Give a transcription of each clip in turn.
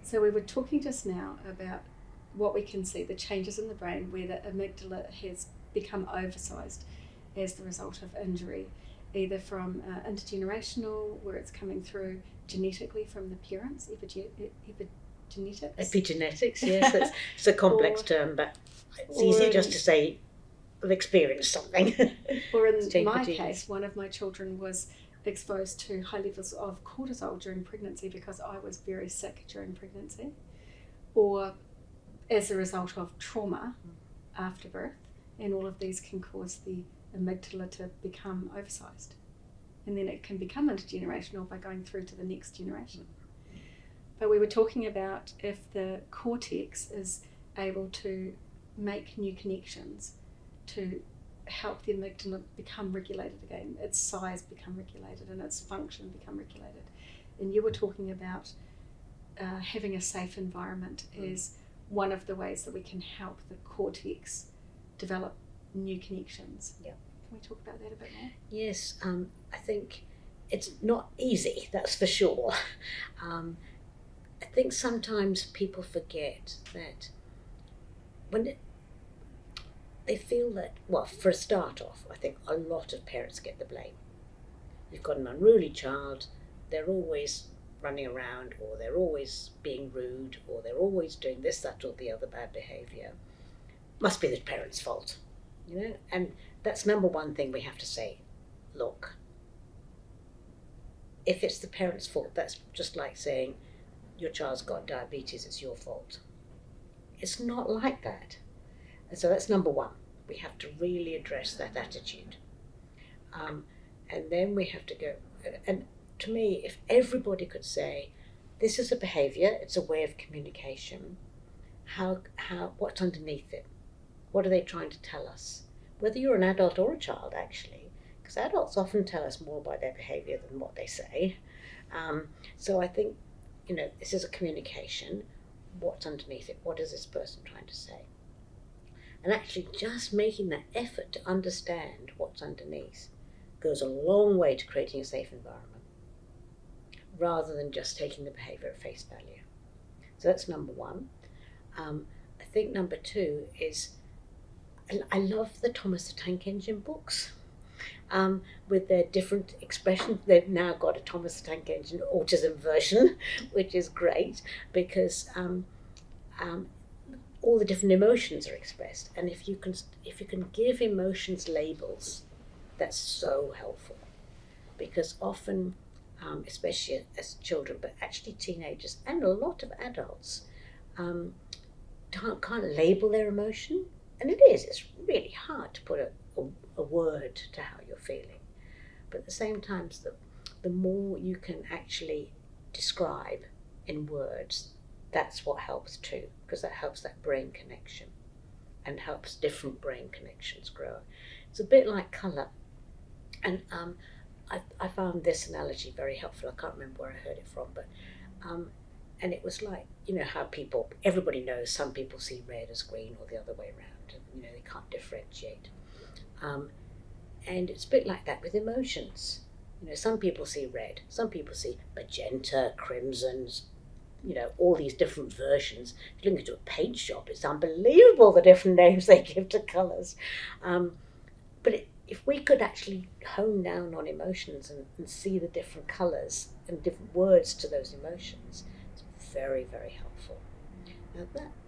So we were talking just now about what we can see, the changes in the brain where the amygdala has become oversized as the result of injury, either from intergenerational, where it's coming through genetically from the parents, epigenetics. Epigenetics, yes, it's a complex term, but it's easier just to say I've experienced something. Or in my case, one of my children was exposed to high levels of cortisol during pregnancy because I was very sick during pregnancy, or as a result of trauma after birth, and all of these can cause the amygdala to become oversized, and then it can become intergenerational by going through to the next generation. But we were talking about if the cortex is able to make new connections to help the amygdala become regulated again, its size become regulated and its function become regulated. And you were talking about having a safe environment is one of the ways that we can help the cortex develop new connections. Yeah. Can we talk about that a bit more? Yes, I think it's not easy, that's for sure. I think sometimes people forget that when they feel that, well, for a start off, I think a lot of parents get the blame. You've got an unruly child, they're always running around, or they're always being rude, or they're always doing this, that, or the other bad behaviour. Must be the parent's fault, and that's number one thing we have to say. Look, if it's the parent's fault, that's just like saying your child's got diabetes, it's your fault. It's not like that. And so that's number one. We have to really address that attitude. And then we have to go, and to me, if everybody could say, this is a behaviour, it's a way of communication, what's underneath it? What are they trying to tell us? Whether you're an adult or a child, actually, because adults often tell us more by their behaviour than what they say. So I think, this is a communication. What's underneath it? What is this person trying to say? And actually just making that effort to understand what's underneath goes a long way to creating a safe environment, rather than just taking the behaviour at face value. So that's number one. I think number two is, I love the Thomas the Tank Engine books. With their different expressions. They've now got a Thomas the Tank Engine autism version, which is great because all the different emotions are expressed, and if you can give emotions labels, that's so helpful, because often, especially as children, but actually teenagers and a lot of adults, can't label their emotion, and it's really hard to put a word to how you're feeling. But at the same time, the more you can actually describe in words, that's what helps too, because that helps that brain connection and helps different brain connections grow. It's a bit like colour. And I found this analogy very helpful. I can't remember where I heard it from, but and it was like, how everybody knows some people see red as green or the other way around, and they can't differentiate. And it's a bit like that with emotions. Some people see red, some people see magenta, crimsons, all these different versions. If you look into a paint shop, it's unbelievable the different names they give to colours. But if we could actually hone down on emotions and see the different colours and different words to those emotions, it's very, very helpful. Now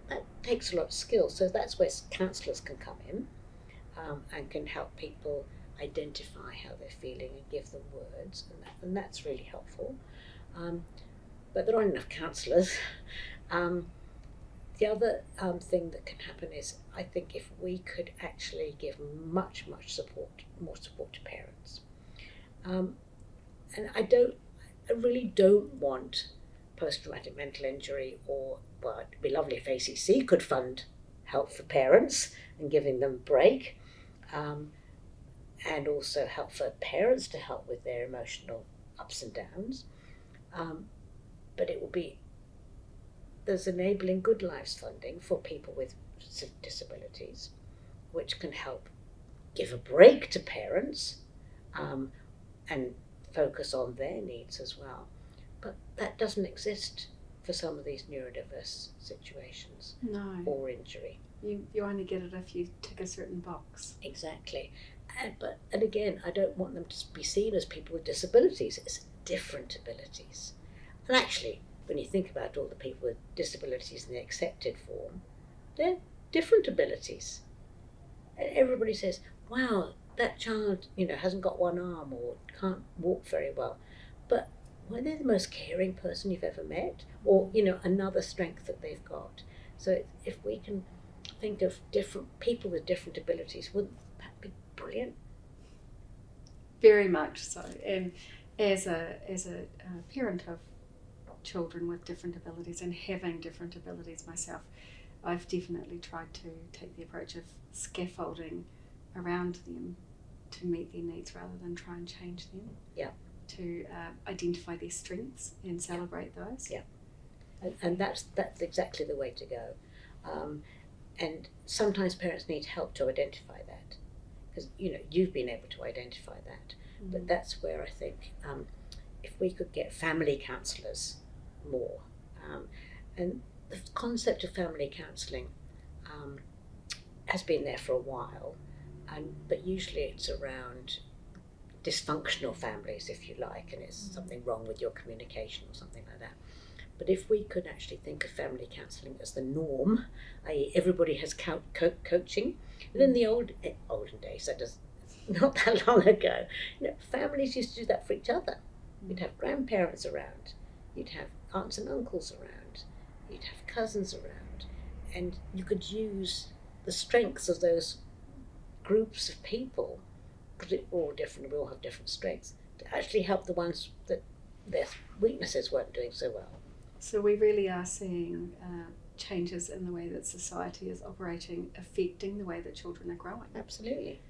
that takes a lot of skill, so that's where counsellors can come in and can help people identify how they're feeling and give them words, and that's really helpful. But there aren't enough counsellors. The other thing that can happen is, I think if we could actually give much more support to parents. And I really don't want post-traumatic mental injury, well, it'd be lovely if ACC could fund help for parents and giving them a break, and also help for parents to help with their emotional ups and downs. But there's enabling good lives funding for people with disabilities, which can help give a break to parents and focus on their needs as well. But that doesn't exist for some of these neurodiverse situations No. or injury. You only get it if you tick a certain box. Exactly. And again, I don't want them to be seen as people with disabilities. It's different abilities. And actually, when you think about all the people with disabilities in the accepted form, they're different abilities. And everybody says, wow, that child, hasn't got one arm or can't walk very well. But were they the most caring person you've ever met? Or, another strength that they've got. So if we can think of different people with different abilities, wouldn't that be brilliant? Very much so. And as a parent of children with different abilities and having different abilities myself, I've definitely tried to take the approach of scaffolding around them to meet their needs rather than try and change them. Yeah. To identify their strengths and celebrate those. Yeah. And that's exactly the way to go. And sometimes parents need help to identify that, because you've been able to identify that. But that's where I think if we could get family counsellors more, and the concept of family counselling has been there for a while, but usually it's around dysfunctional families, if you like, and it's something wrong with your communication or something like that. But if we could actually think of family counselling as the norm, i.e. everybody has coaching, and in the olden days, that does not that long ago, families used to do that for each other. You'd have grandparents around, you'd have aunts and uncles around, you'd have cousins around, and you could use the strengths of those groups of people, because we're all different, we all have different strengths, to actually help the ones that their weaknesses weren't doing so well. So we really are seeing changes in the way that society is operating, affecting the way that children are growing. Absolutely.